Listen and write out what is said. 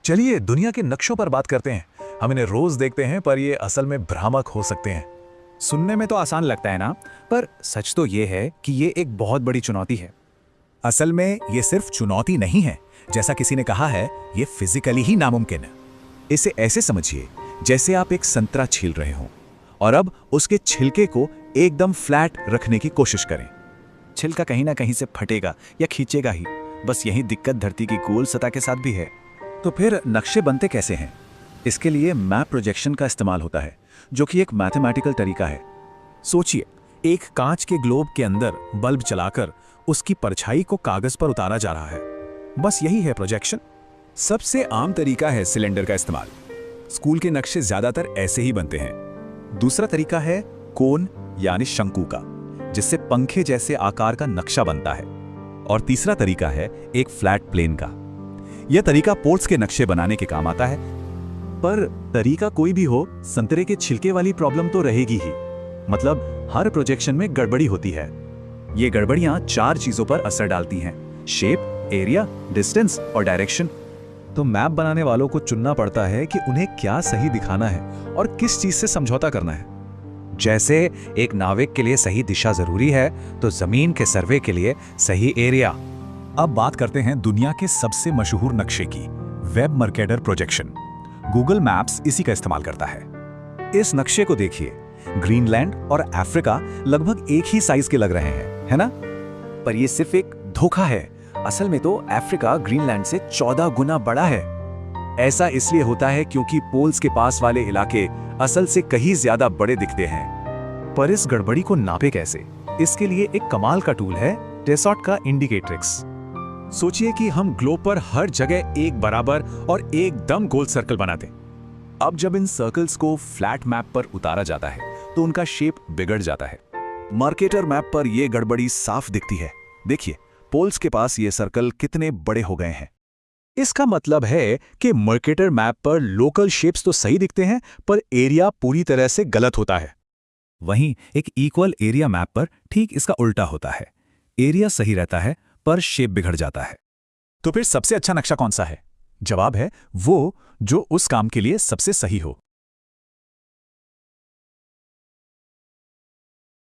चलिए दुनिया के नक्शों पर बात करते हैं। हम इन्हें रोज देखते हैं पर ये असल में भ्रामक हो सकते हैं। सुनने में तो आसान लगता है ना, पर सच तो ये है कि ये एक बहुत बड़ी चुनौती है। असल में ये सिर्फ चुनौती नहीं है, जैसा किसी ने कहा है, ये फिजिकली ही नामुमकिन है। इसे ऐसे समझिए जैसे आप एक संतरा छील रहे हो और अब उसके छिलके को एकदम फ्लैट रखने की कोशिश करें। छिलका कहीं ना कहीं से फटेगा या खींचेगा ही। बस यही दिक्कत धरती की गोल सतह के साथ भी है। तो फिर नक्शे बनते कैसे हैं? इसके लिए मैप प्रोजेक्शन का इस्तेमाल होता है, जो कि एक मैथमेटिकल तरीका है। सोचिए, एक कांच के ग्लोब के अंदर बल्ब चलाकर उसकी परछाई को कागज पर उतारा जा रहा है। बस यही है प्रोजेक्शन। सबसे आम तरीका है सिलेंडर का इस्तेमाल। स्कूल के नक्शे ज्यादातर ऐसे ही बनते हैं। दूसरा तरीका है कोन यानी शंकु का, जिससे पंखे जैसे आकार का नक्शा बनता है। और तीसरा तरीका है एक फ्लैट प्लेन का। यह तरीका पोल्स के नक्शे बनाने के काम आता है। पर तरीका कोई भी हो, संतरे के छिलके वाली प्रॉब्लम तो रहेगी ही। मतलब हर प्रोजेक्शन में गड़बड़ी होती है। ये गड़बड़ियां 4 चीजों पर असर डालती हैं: शेप, एरिया, डिस्टेंस और डायरेक्शन। तो मैप बनाने वालों को चुनना पड़ता है कि उन्हें क्या सही दिखाना है और किस चीज से समझौता करना है। जैसे एक नाविक के लिए सही दिशा जरूरी है, तो जमीन के सर्वे के लिए सही एरिया। अब बात करते हैं दुनिया के सबसे मशहूर नक्शे की, web Mercator projection. Google maps इसी का इस्तेमाल करता है। इस नक्शे को देखिए, ग्रीनलैंड और अफ्रीका लगभग एक ही साइज के लग रहे हैं, है ना? पर यह सिर्फ एक धोखा है। असल में तो अफ्रीका ग्रीनलैंड से 14 गुना बड़ा है। ऐसा इसलिए होता है क्योंकि पोल्स के पास वाले इलाके असल से कहीं ज्यादा बड़े दिखते हैं। पर इस गड़बड़ी को नापे कैसे? इसके लिए एक कमाल का टूल है, टेसॉट का इंडिकेट्रिक्स। सोचिए कि हम ग्लोब पर हर जगह एक बराबर और एकदम गोल सर्कल बना दें। अब जब इन सर्कल्स को फ्लैट मैप पर उतारा जाता है तो उनका शेप बिगड़ जाता है। मर्केटर मैप पर यह गड़बड़ी साफ दिखती है। देखिए, पोल्स के पास ये सर्कल कितने बड़े हो गए हैं। इसका मतलब है कि मर्केटर मैप पर लोकल शेप्स तो सही दिखते हैं, पर एरिया पूरी तरह से गलत होता है। वहीं एक इक्वल एरिया मैप पर ठीक इसका उल्टा होता है। एरिया सही रहता है पर शेप बिगड़ जाता है। तो फिर सबसे अच्छा नक्शा कौन सा है? जवाब है वो जो उस काम के लिए सबसे सही हो।